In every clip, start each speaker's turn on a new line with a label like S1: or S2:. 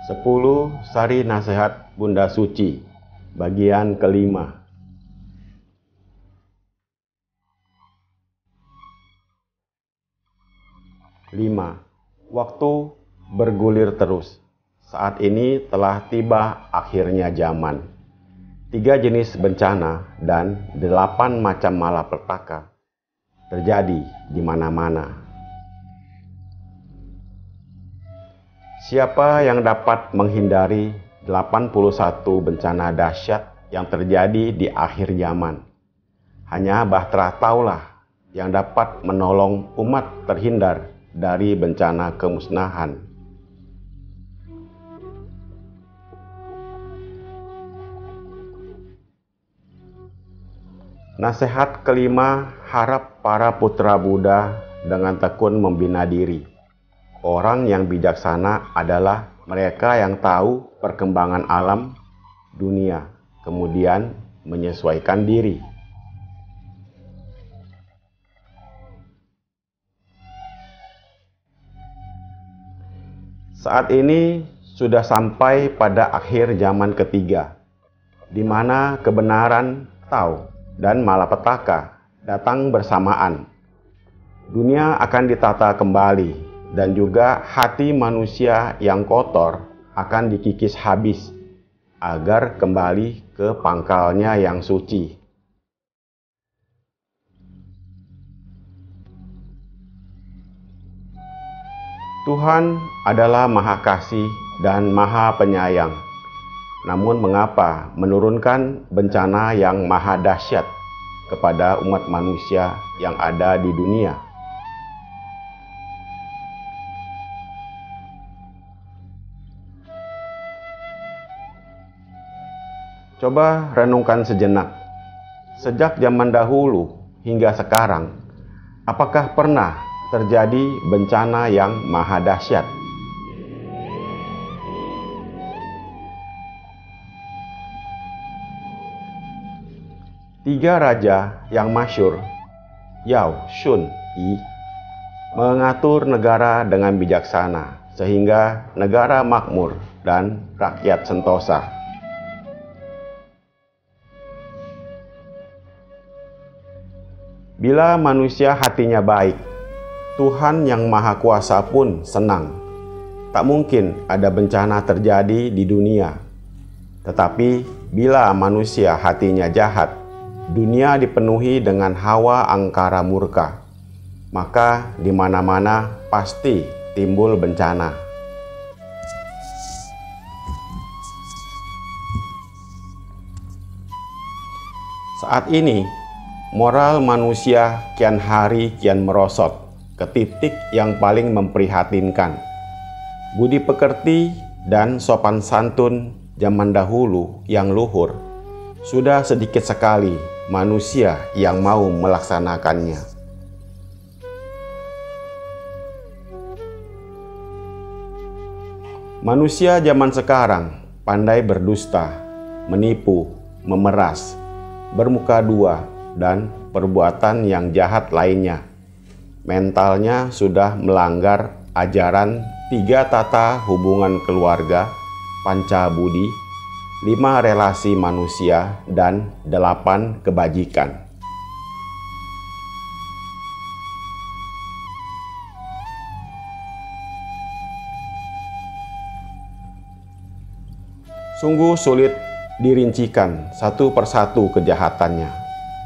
S1: 10 Sari Nasihat Bunda Suci, bagian kelima. Waktu bergulir terus. Saat ini telah tiba akhirnya zaman. 3 jenis bencana dan 8 macam malapetaka terjadi di mana-mana. Siapa yang dapat menghindari 81 bencana dahsyat yang terjadi di akhir zaman? Hanya Bahtera taulah yang dapat menolong umat terhindar dari bencana kemusnahan. Nasihat kelima, harap para putra Buddha dengan tekun membina diri. Orang yang bijaksana adalah mereka yang tahu perkembangan alam dunia, kemudian menyesuaikan diri. Saat ini sudah sampai pada akhir zaman ketiga, di mana kebenaran, Tao, dan malapetaka datang bersamaan. Dunia akan ditata kembali, dan juga hati manusia yang kotor akan dikikis habis agar kembali ke pangkalnya yang suci. Tuhan adalah Maha Kasih dan Maha Penyayang. Namun mengapa menurunkan bencana yang maha dahsyat kepada umat manusia yang ada di dunia? Coba renungkan sejenak. Sejak zaman dahulu hingga sekarang, apakah pernah terjadi bencana yang maha dahsyat? Tiga raja yang masyhur, Yao, Shun, Yi, mengatur negara dengan bijaksana sehingga negara makmur dan rakyat sentosa. Bila manusia hatinya baik, Tuhan yang Maha Kuasa pun senang. Tak mungkin ada bencana terjadi di dunia. Tetapi bila manusia hatinya jahat, dunia dipenuhi dengan hawa angkara murka, maka di mana-mana pasti timbul bencana. Saat ini, moral manusia kian hari kian merosot ke titik yang paling memprihatinkan. Budi pekerti dan sopan santun zaman dahulu yang luhur, sudah sedikit sekali manusia yang mau melaksanakannya. Manusia zaman sekarang pandai berdusta, menipu, memeras, bermuka dua, dan perbuatan yang jahat lainnya. Mentalnya sudah melanggar ajaran 3 tata hubungan keluarga, Pancabudi, 5 relasi manusia, dan 8 kebajikan. Sungguh sulit dirincikan satu persatu kejahatannya,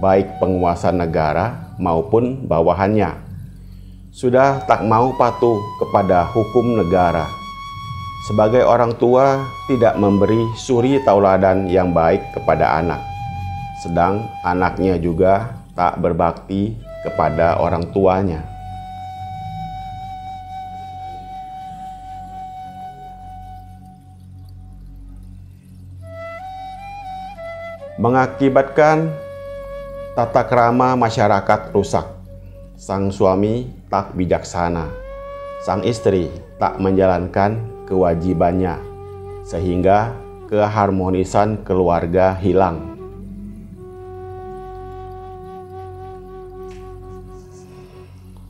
S1: baik penguasa negara maupun bawahannya. Sudah tak mau patuh kepada hukum negara. Sebagai orang tua tidak memberi suri tauladan yang baik kepada anak, sedang anaknya juga tak berbakti kepada orang tuanya. Mengakibatkan tata krama masyarakat rusak. Sang suami tak bijaksana, sang istri tak menjalankan kewajibannya, sehingga keharmonisan keluarga hilang.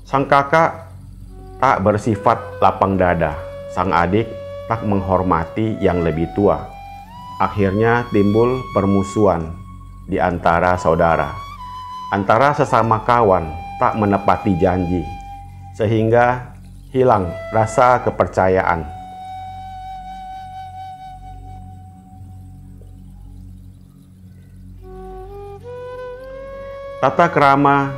S1: Sang kakak tak bersifat lapang dada, sang adik tak menghormati yang lebih tua. Akhirnya timbul permusuhan di antara saudara, antara sesama kawan tak menepati janji, sehingga hilang rasa kepercayaan. Tata krama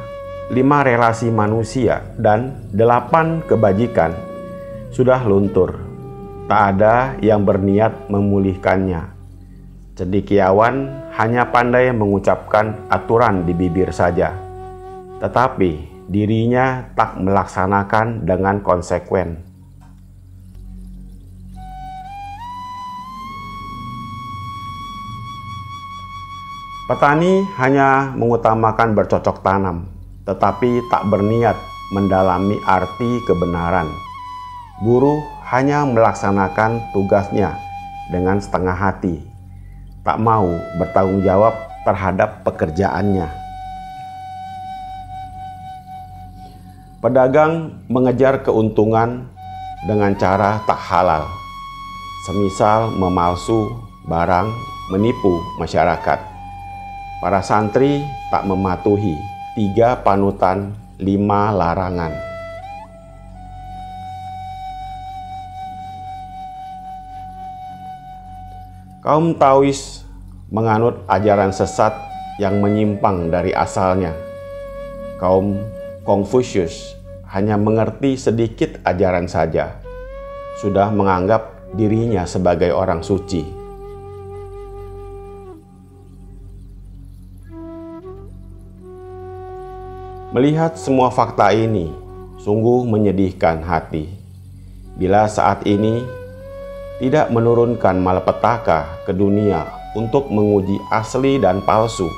S1: 5 relasi manusia dan 8 kebajikan sudah luntur. Tak ada yang berniat memulihkannya. Cendekiawan hanya pandai mengucapkan aturan di bibir saja, tetapi dirinya tak melaksanakan dengan konsekuen. Petani hanya mengutamakan bercocok tanam, tetapi tak berniat mendalami arti kebenaran. Buruh hanya melaksanakan tugasnya dengan setengah hati, tak mau bertanggung jawab terhadap pekerjaannya. Pedagang mengejar keuntungan dengan cara tak halal, semisal memalsu barang, menipu masyarakat. Para santri tak mematuhi 3 panutan 5 larangan. Kaum Taois menganut ajaran sesat yang menyimpang dari asalnya. Kaum Konfusius hanya mengerti sedikit ajaran saja, sudah menganggap dirinya sebagai orang suci. Melihat semua fakta ini, sungguh menyedihkan hati. Bila saat ini tidak menurunkan malapetaka ke dunia untuk menguji asli dan palsu,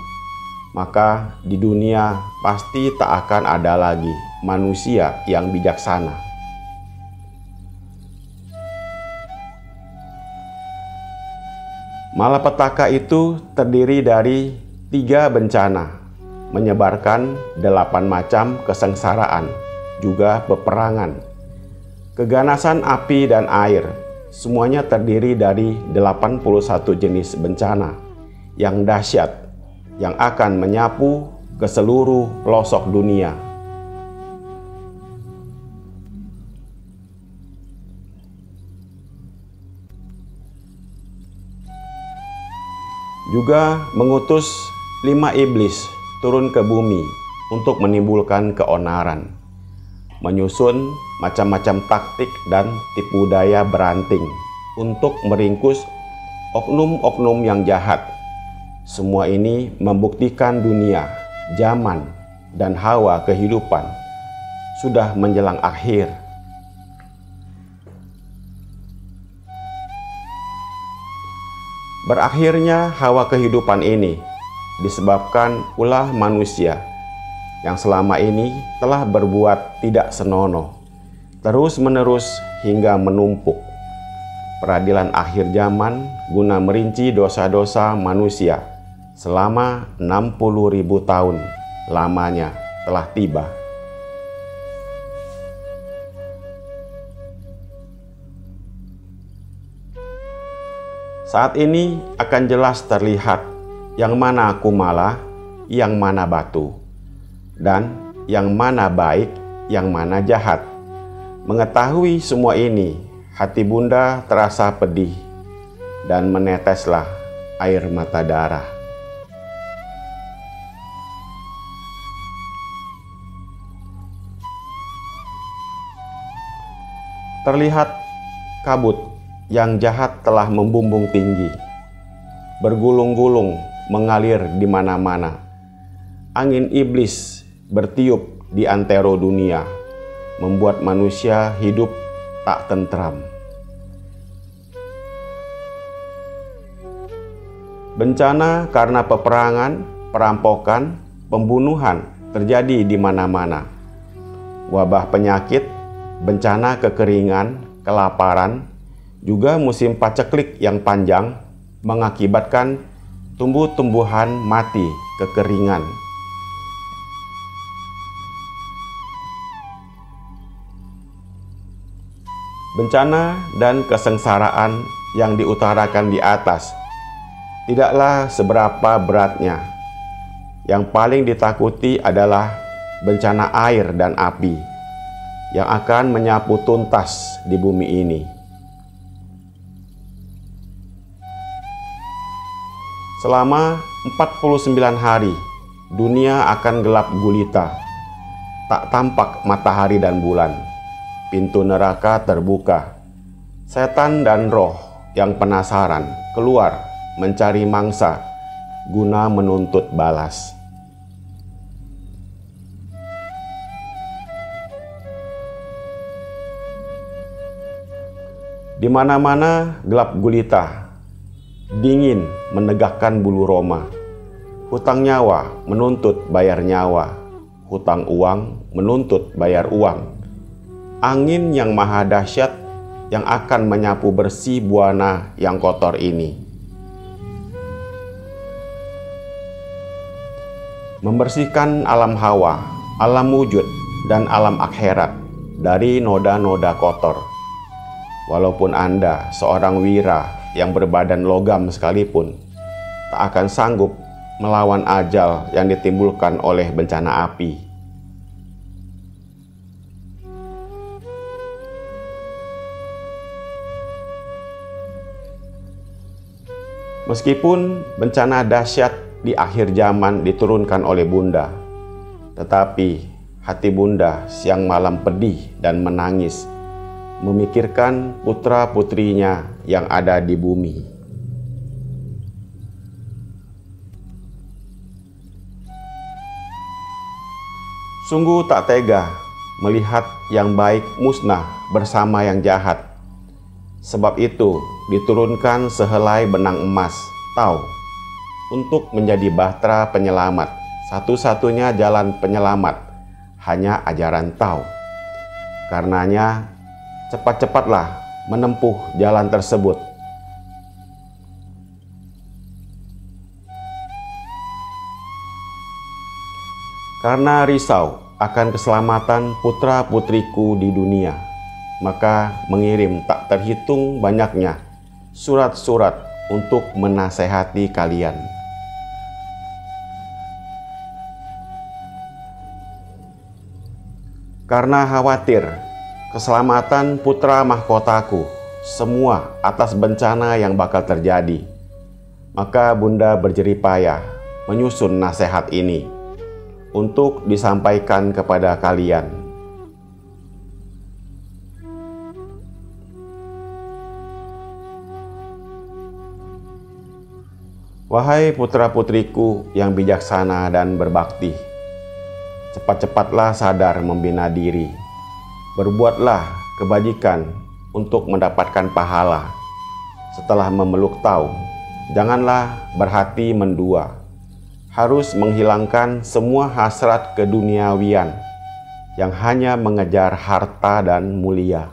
S1: maka di dunia pasti tak akan ada lagi manusia yang bijaksana. Malapetaka itu terdiri dari 3 bencana, menyebarkan 8 macam kesengsaraan, juga peperangan. Keganasan api dan air, semuanya terdiri dari 81 jenis bencana yang dahsyat, yang akan menyapu ke seluruh pelosok dunia. Juga mengutus 5 iblis turun ke bumi untuk menimbulkan keonaran, menyusun macam-macam taktik dan tipu daya beranting untuk meringkus oknum-oknum yang jahat. Semua ini membuktikan dunia, zaman, dan hawa kehidupan sudah menjelang akhir. Berakhirnya hawa kehidupan ini disebabkan ulah manusia yang selama ini telah berbuat tidak senonoh, terus-menerus hingga menumpuk. Peradilan akhir zaman guna merinci dosa-dosa manusia selama 60.000 tahun lamanya telah tiba. Saat ini akan jelas terlihat yang mana kumala, yang mana batu, dan yang mana baik, yang mana jahat. Mengetahui semua ini, hati Bunda terasa pedih, dan meneteslah air mata darah. Terlihat kabut yang jahat telah membumbung tinggi, bergulung-gulung mengalir di mana-mana. Angin iblis bertiup di antero dunia, membuat manusia hidup tak tentram. Bencana karena peperangan, perampokan, pembunuhan terjadi di mana-mana. Wabah penyakit, bencana kekeringan, kelaparan, juga musim paceklik yang panjang mengakibatkan tumbuh-tumbuhan mati kekeringan. Bencana dan kesengsaraan yang diutarakan di atas tidaklah seberapa beratnya. Yang paling ditakuti adalah bencana air dan api yang akan menyapu tuntas di bumi ini. Selama 49 hari, dunia akan gelap gulita. Tak tampak matahari dan bulan. Pintu neraka terbuka. Setan dan roh yang penasaran keluar mencari mangsa guna menuntut balas. Di mana-mana gelap gulita, dingin menegakkan bulu roma. Hutang nyawa menuntut bayar nyawa, hutang uang menuntut bayar uang. Angin yang maha dahsyat yang akan menyapu bersih buana yang kotor ini. Membersihkan alam hawa, alam wujud, dan alam akhirat dari noda-noda kotor. Walaupun Anda seorang wira yang berbadan logam sekalipun, tak akan sanggup melawan ajal yang ditimbulkan oleh bencana api. Meskipun bencana dahsyat di akhir zaman diturunkan oleh Bunda, tetapi hati Bunda siang malam pedih dan menangis, memikirkan putra-putrinya yang ada di bumi. Sungguh tak tega melihat yang baik musnah bersama yang jahat. Sebab itu diturunkan sehelai benang emas, Tau, untuk menjadi bahtera penyelamat. Satu-satunya jalan penyelamat hanya ajaran Tau. Karenanya cepat-cepatlah menempuh jalan tersebut. Karena risau akan keselamatan putra-putriku di dunia, maka mengirim tak terhitung banyaknya surat-surat untuk menasehati kalian. Karena khawatir keselamatan putra mahkotaku semua atas bencana yang bakal terjadi, maka Bunda berjeripayah menyusun nasihat ini untuk disampaikan kepada kalian. Wahai putra-putriku yang bijaksana dan berbakti, cepat-cepatlah sadar membina diri. Berbuatlah kebajikan untuk mendapatkan pahala. Setelah memeluk Tau, janganlah berhati mendua. Harus menghilangkan semua hasrat keduniawian yang hanya mengejar harta dan mulia.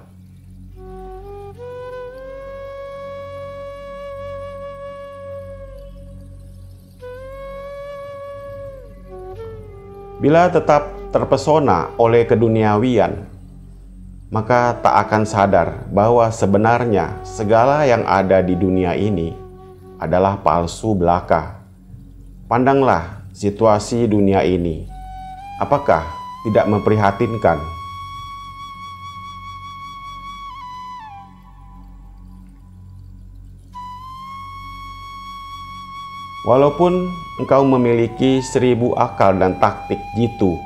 S1: Bila tetap terpesona oleh keduniawian, maka tak akan sadar bahwa sebenarnya segala yang ada di dunia ini adalah palsu belaka. Pandanglah situasi dunia ini. Apakah tidak memprihatinkan? Walaupun engkau memiliki 1000 akal dan taktik jitu,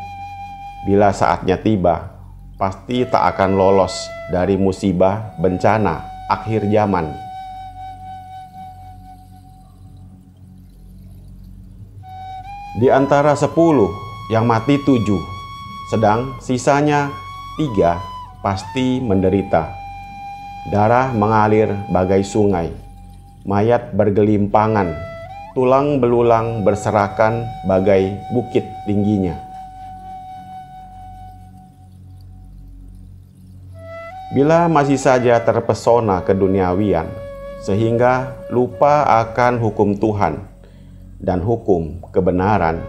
S1: bila saatnya tiba, pasti tak akan lolos dari musibah bencana akhir zaman. Di antara 10 yang mati 7, sedang sisanya 3 pasti menderita. Darah mengalir bagai sungai, mayat bergelimpangan, tulang belulang berserakan bagai bukit tingginya. Bila masih saja terpesona keduniawian, sehingga lupa akan hukum Tuhan dan hukum kebenaran,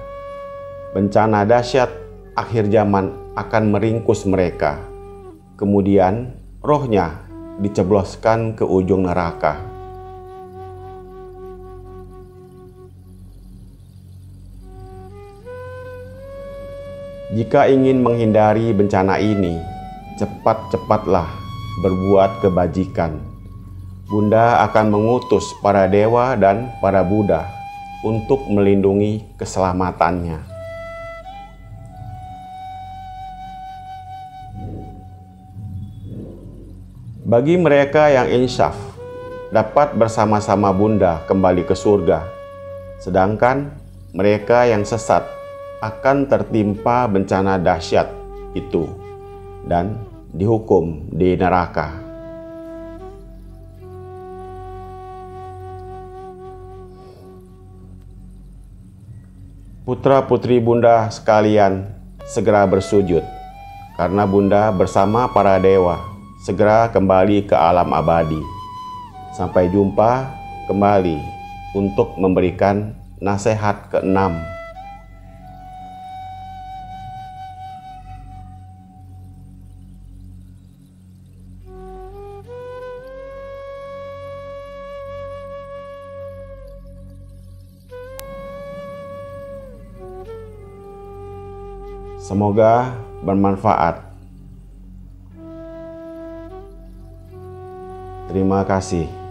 S1: bencana dahsyat akhir zaman akan meringkus mereka. Kemudian rohnya dicebloskan ke ujung neraka. Jika ingin menghindari bencana ini, cepat-cepatlah berbuat kebajikan. Bunda akan mengutus para dewa dan para Buddha untuk melindungi keselamatannya. Bagi mereka yang insyaf, dapat bersama-sama Bunda kembali ke surga, sedangkan mereka yang sesat akan tertimpa bencana dahsyat itu dan dihukum di neraka. Putra-putri Bunda sekalian segera bersujud, karena Bunda bersama para dewa segera kembali ke alam abadi. Sampai jumpa kembali untuk memberikan nasihat keenam. Semoga bermanfaat. Terima kasih.